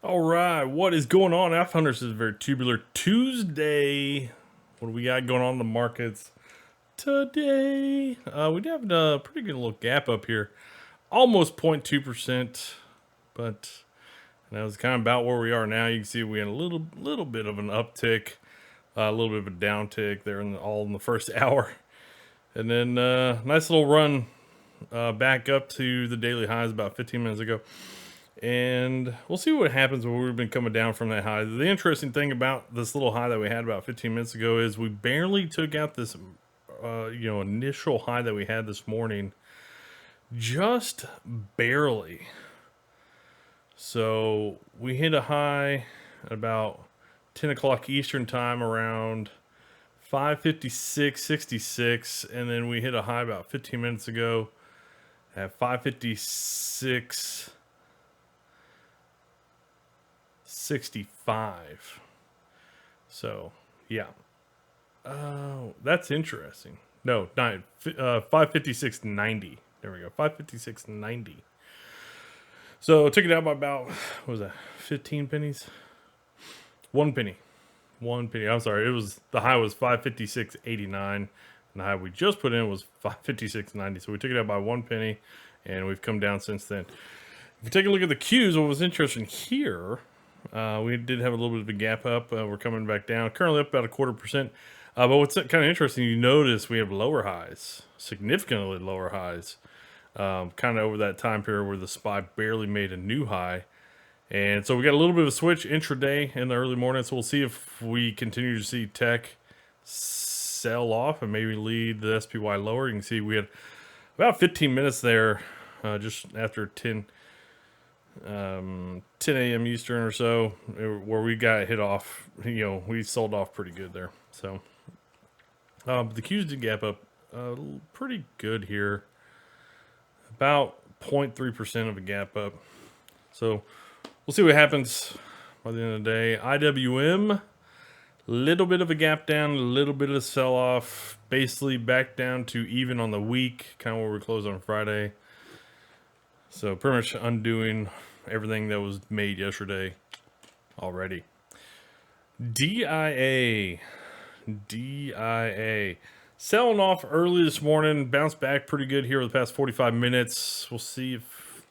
All right, what is going on, F Hunters? This is very tubular Tuesday. What do we got going on in the markets today? We do have a pretty good little gap up here, almost 0.2%, but that was kind of about where we are now. You can see we had a little bit of an uptick, a little bit of a downtick there all in the first hour, and then nice little run back up to the daily highs about 15 minutes ago. And we'll see what happens when we've been coming down from that high. The interesting thing about this little high that we had about 15 minutes ago is we barely took out this, initial high that we had this morning. Just barely. So we hit a high at about 10 o'clock Eastern time around 5:56:66, and then we hit a high about 15 minutes ago at 5:56:65. So, yeah. Oh, that's interesting. No, not 5:56:90. There we go. 5:56:90. So, took it out by about, what was that? 15 pennies? 1 penny. 1 penny. I'm sorry. The high was 5:56:89. And the high we just put in was 5:56:90. So, we took it out by 1 penny, and we've come down since then. If you take a look at the Qs, what was interesting here, we did have a little bit of a gap up. We're coming back down. Currently up about 0.25%. But what's kind of interesting, you notice we have lower highs, significantly lower highs, kind of over that time period where the SPY barely made a new high. And so we got a little bit of a switch intraday in the early morning. So we'll see if we continue to see tech sell off and maybe lead the SPY lower. You can see we had about 15 minutes there just after 10 a.m. Eastern or so, where we got hit off. We sold off pretty good there. So the Qs did gap up pretty good here, about 0.3% of a gap up. So we'll see what happens by the end of the day. IWM, little bit of a gap down, a little bit of a sell off, basically back down to even on the week, kind of where we closed on Friday. So pretty much undoing everything that was made yesterday already. DIA. Selling off early this morning, bounced back pretty good here over the past 45 minutes. We'll see if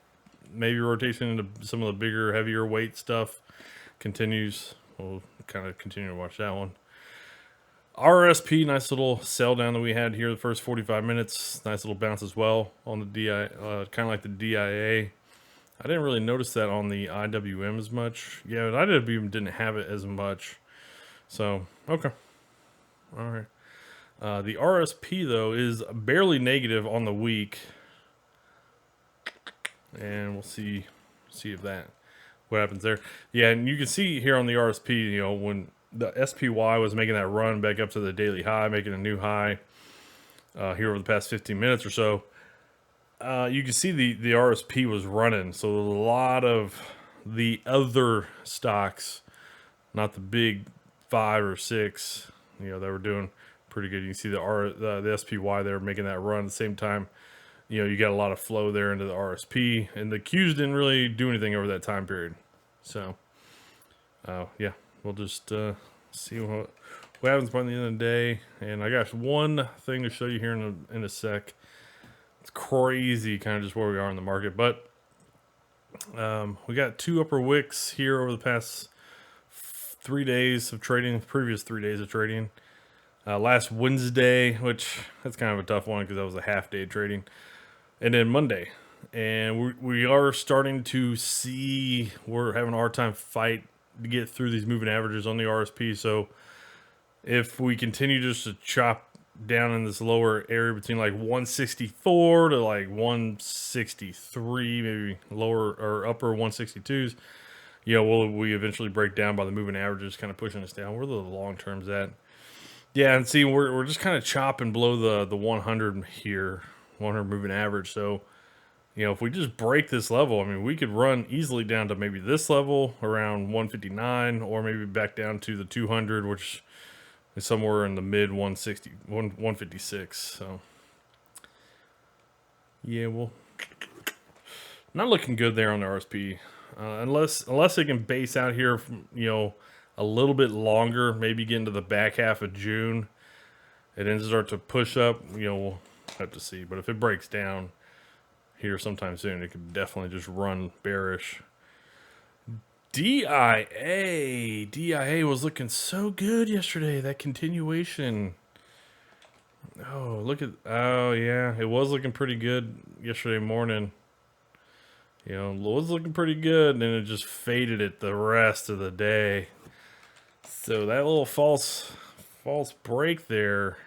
maybe rotation into some of the bigger, heavier weight stuff continues. We'll kind of continue to watch that one. RSP, nice little sell down that we had here the first 45 minutes. Nice little bounce as well on the DI, kind of like the DIA. I didn't really notice that on the IWM as much. Yeah, but IWM didn't have it as much. So, okay. All right. The RSP, though, is barely negative on the week. And we'll see what happens there. Yeah, and you can see here on the RSP, when the SPY was making that run back up to the daily high, making a new high here over the past 15 minutes or so, you can see the RSP was running. So a lot of the other stocks, not the big 5 or 6, they were doing pretty good. You can see the SPY there making that run at the same time. You got a lot of flow there into the RSP, and the Qs didn't really do anything over that time period. So, yeah, we'll just see what happens by the end of the day. And I got one thing to show you here in a sec. It's crazy, kind of just where we are in the market, but we got 2 upper wicks here over the past 3 days of trading. Previous 3 days of trading. Last Wednesday, which that's kind of a tough one because that was a half day of trading. And then Monday. And we are starting to see we're having a hard time fight to get through these moving averages on the RSP. So if we continue just to chop down in this lower area between like 164 to like 163, maybe lower or upper 162s, will we eventually break down by the moving averages kind of pushing us down? Where the long term's at? Yeah, and see, we're just kind of chopping below the 100 here, 100 moving average. So, if we just break this level, I mean, we could run easily down to maybe this level around 159, or maybe back down to the 200, which is somewhere in the mid 160, 156. So, yeah, well, not looking good there on the RSP. unless they can base out here, from, a little bit longer, maybe get into the back half of June, and then start to push up. We'll have to see. But if it breaks down here sometime soon, it could definitely just run bearish. DIA was looking so good yesterday. That continuation. Oh yeah, it was looking pretty good yesterday morning. It was looking pretty good, and then it just faded it the rest of the day. So that little false break there,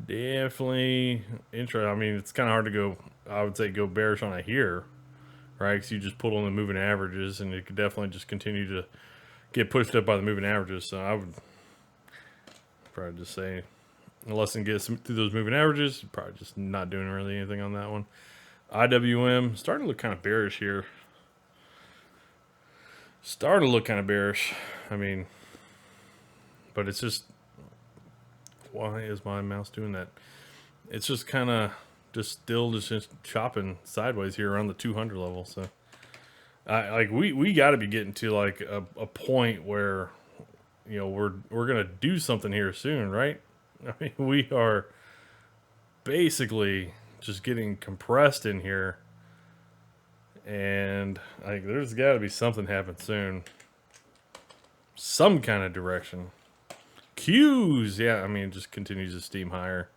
definitely interesting. I mean, it's kind of hard to go, I would say, go bearish on it here, right? Because you just put on the moving averages, and it could definitely just continue to get pushed up by the moving averages. So I would probably just say, unless it gets through those moving averages, probably just not doing really anything on that one. IWM starting to look kind of bearish here. I mean, but it's just, why is my mouse doing that? It's just kind of still chopping sideways here around the 200 level. So we got to be getting to like a point where we're gonna do something here soon, right? I mean, we are basically just getting compressed in here, and there's got to be something happen soon, some kind of direction. Qs, yeah, I mean, it just continues to steam higher.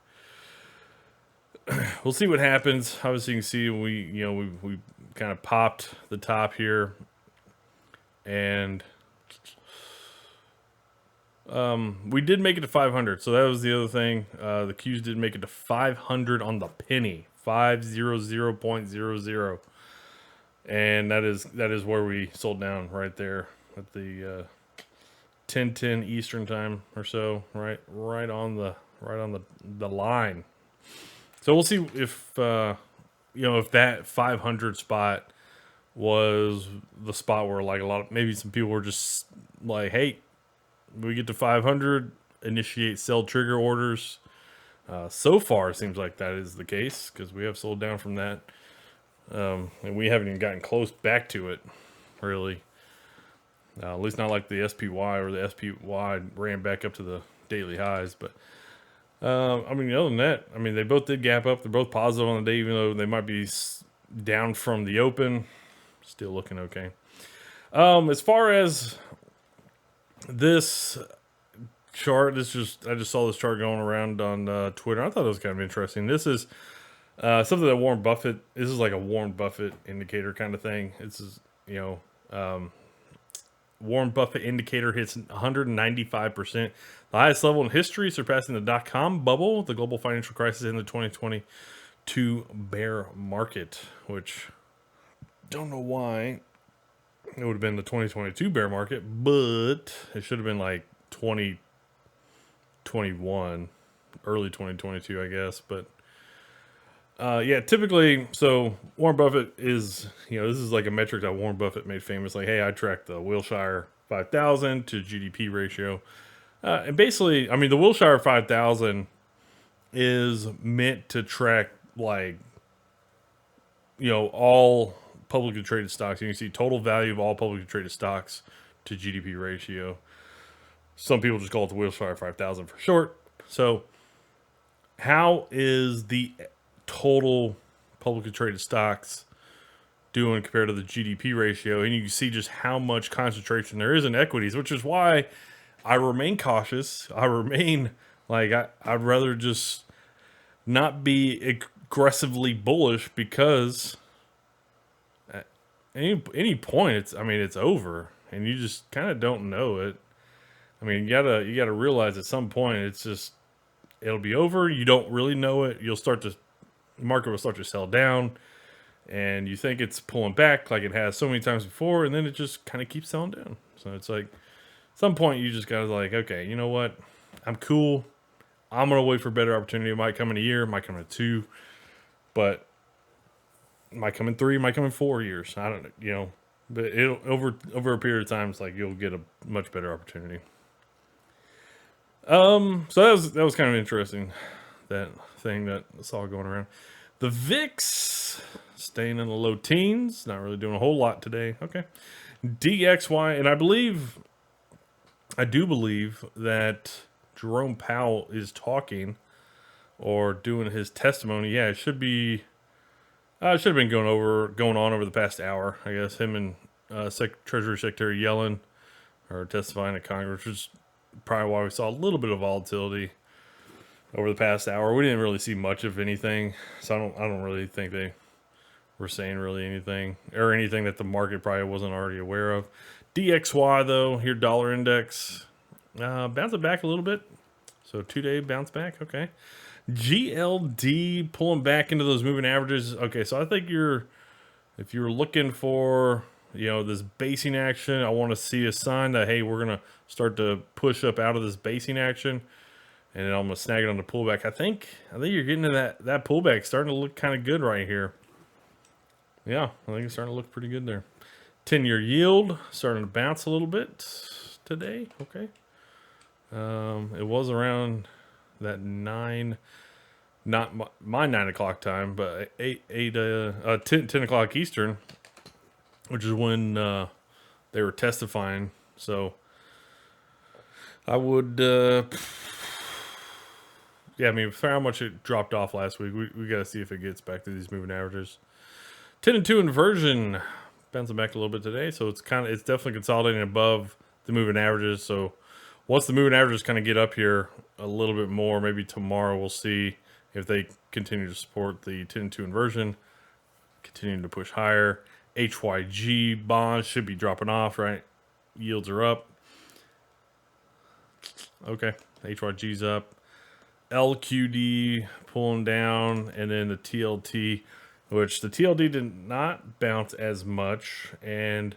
We'll see what happens. Obviously, you can see we kind of popped the top here, and we did make it to 500. So that was the other thing. The Qs did make it to 500 on the penny, 500.00, and that is where we sold down right there at the 10:10 Eastern time or so, right on the line. So we'll see if if that 500 spot was the spot where like maybe some people were just like, hey, we get to 500, initiate sell trigger orders. So far, it seems like that is the case because we have sold down from that, and we haven't even gotten close back to it, really. At least not like the SPY, or the SPY ran back up to the daily highs. But I mean, other than that, I mean, they both did gap up. They're both positive on the day, even though they might be down from the open. Still looking okay. As far as this chart, I just saw this chart going around on Twitter. I thought it was kind of interesting. This is something that Warren Buffett. This is like a Warren Buffett indicator kind of thing. This is Warren Buffett indicator hits 195%, the highest level in history, surpassing the dot-com bubble, the global financial crisis, in the 2022 bear market. Which, don't know why it would have been the 2022 bear market, but it should have been like 2021, early 2022, I guess. But yeah, typically, so Warren Buffett is, this is like a metric that Warren Buffett made famous. Like, hey, I track the Wilshire 5000 to GDP ratio. And basically, I mean, the Wilshire 5000 is meant to track, like, all publicly traded stocks. You can see total value of all publicly traded stocks to GDP ratio. Some people just call it the Wilshire 5000 for short. So how is the total publicly traded stocks doing compared to the GDP ratio? And you can see just how much concentration there is in equities, which is why I remain cautious. I remain like, I'd rather just not be aggressively bullish, because at any point it's over, and you just kind of don't know it. I mean, you gotta realize at some point it'll be over. You don't really know it. The market will start to sell down, and you think it's pulling back like it has so many times before, and then it just kind of keeps selling down. So it's like, at some point you just gotta like, okay, you know what? I'm cool. I'm gonna wait for a better opportunity. It might come in a year, it might come in 2, but it might come in 3, it might come in 4 years. I don't know, but it'll over a period of time, it's like you'll get a much better opportunity. So that was kind of interesting, that thing that I saw going around. The VIX staying in the low teens. Not really doing a whole lot today. Okay. DXY, and I do believe that Jerome Powell is talking or doing his testimony. Yeah, it should be. It should have been going on over the past hour. I guess him and Treasury Secretary Yellen are testifying to Congress, which is probably why we saw a little bit of volatility over the past hour. We didn't really see much of anything, so I don't really think they were saying really anything or anything that the market probably wasn't already aware of. DXY though, here dollar index bouncing back a little bit, so 2-day bounce back. Okay. GLD pulling back into those moving averages. Okay, so I think if you're looking for this basing action, I want to see a sign that hey, we're gonna start to push up out of this basing action, and then I'm gonna snag it on the pullback. I think you're getting to that pullback starting to look kind of good right here. Yeah, I think it's starting to look pretty good there. 10-year yield starting to bounce a little bit today. Okay, it was around that 9. Not my 9 o'clock time, but 10 o'clock Eastern, which is when they were testifying. So I would, yeah, I mean, for how much it dropped off last week, we got to see if it gets back to these moving averages. 10 and 2 inversion bouncing back a little bit today, so it's definitely consolidating above the moving averages. So once the moving averages kind of get up here a little bit more, maybe tomorrow we'll see if they continue to support the 10 and 2 inversion, continuing to push higher. HYG bonds should be dropping off, right? Yields are up. Okay, HYG's up. LQD pulling down, and then the TLT, which the TLD did not bounce as much. And,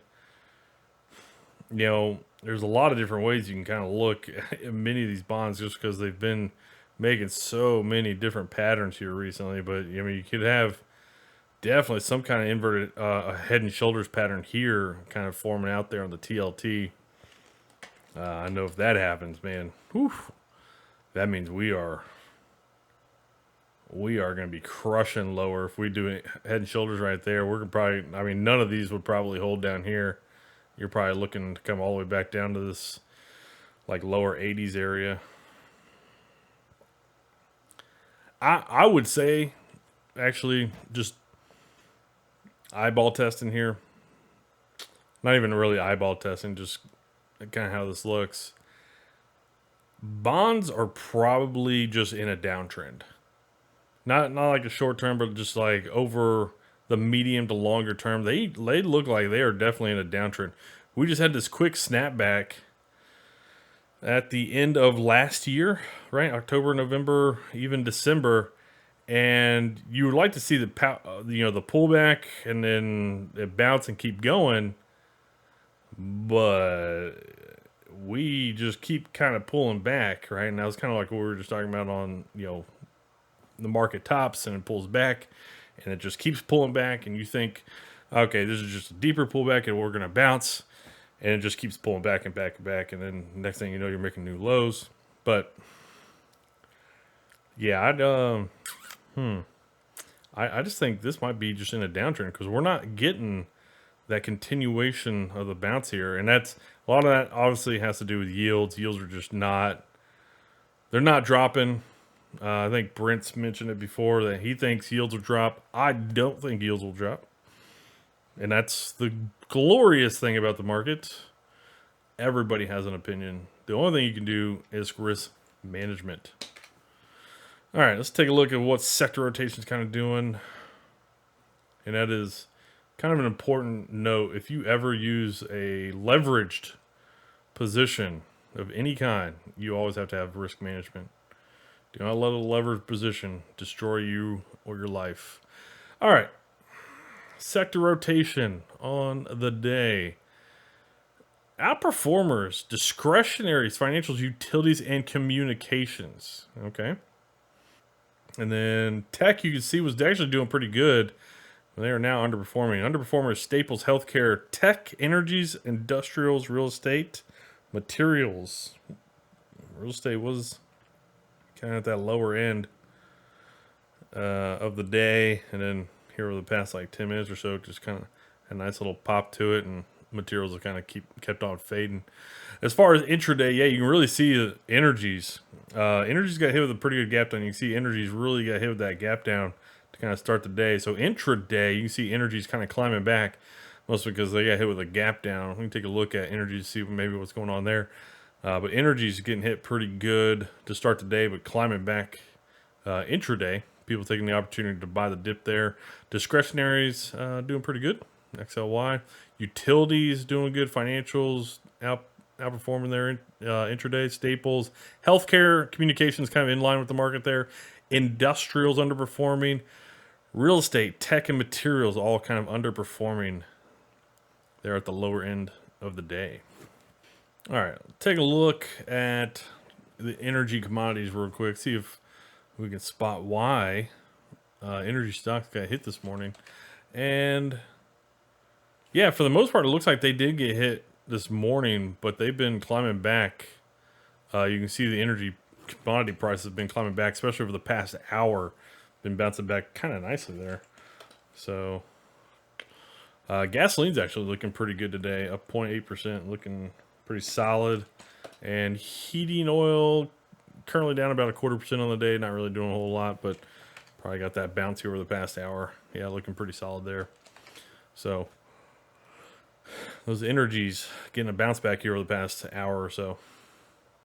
there's a lot of different ways you can kind of look at many of these bonds just because they've been making so many different patterns here recently. But, I mean, you could have definitely some kind of inverted head and shoulders pattern here kind of forming out there on the TLT. I know if that happens, man, whew, that means we are going to be crushing lower. If we do head and shoulders right there, we're probably, I mean, none of these would probably hold down here. You're probably looking to come all the way back down to this like lower 80s area. I would say, actually, just eyeball testing here. Not even really eyeball testing, just kind of how this looks. Bonds are probably just in a downtrend. Not like a short term, but just like over the medium to longer term. They look like they are definitely in a downtrend. We just had this quick snapback at the end of last year, right? October, November, even December. And you would like to see the pullback and then it bounce and keep going. But we just keep kind of pulling back, right? And that was kind of like what we were just talking about on, the market tops, and it pulls back and it just keeps pulling back. And you think, okay, this is just a deeper pullback and we're going to bounce. And it just keeps pulling back and back and back. And then next thing you know, you're making new lows. But yeah, I just think this might be just in a downtrend because we're not getting that continuation of the bounce here. And that's a lot of that obviously has to do with yields. Yields are just they're not dropping. I think Brent's mentioned it before that he thinks yields will drop. I don't think yields will drop. And that's the glorious thing about the market. Everybody has an opinion. The only thing you can do is risk management. All right, let's take a look at what sector rotation is kind of doing. And that is kind of an important note. If you ever use a leveraged position of any kind, you always have to have risk management. Do not let a leveraged position destroy you or your life. All right. Sector rotation on the day. Outperformers, discretionaries, financials, utilities, and communications. Okay. And then tech, you can see, was actually doing pretty good. They are now underperforming. Underperformers, staples, healthcare, tech, energies, industrials, real estate, materials. Real estate was kind of at that lower end of the day. And then here over the past like 10 minutes or so. Just kind of a nice little pop to it, and materials have kind of kept on fading. As far as intraday, yeah, you can really see the energies. Energies got hit with a pretty good gap down. You can see energies really got hit with that gap down to kind of start the day. So intraday, you can see energies kind of climbing back, mostly because they got hit with a gap down. We can take a look at energies, see maybe what's going on there. But energies getting hit pretty good to start the day, but climbing back intraday. People taking the opportunity to buy the dip there. Discretionaries doing pretty good. XLY. Utilities doing good. Financials outperforming their intraday. Staples. Healthcare, communications kind of in line with the market there. Industrials underperforming. Real estate, tech, and materials all kind of underperforming there at the lower end of the day. All right, take a look at the energy commodities real quick. See if we can spot why energy stocks got hit this morning. And yeah, for the most part, it looks like they did get hit this morning, but they've been climbing back. You can see the energy commodity prices have been climbing back, especially over the past hour. Been bouncing back kind of nicely there. So gasoline's actually looking pretty good today, up 0.8%, looking pretty solid. And heating oil currently down about 0.25% on the day, not really doing a whole lot, but probably got that bounce over the past hour. Yeah, looking pretty solid there. So those energies getting a bounce back here over the past hour or so.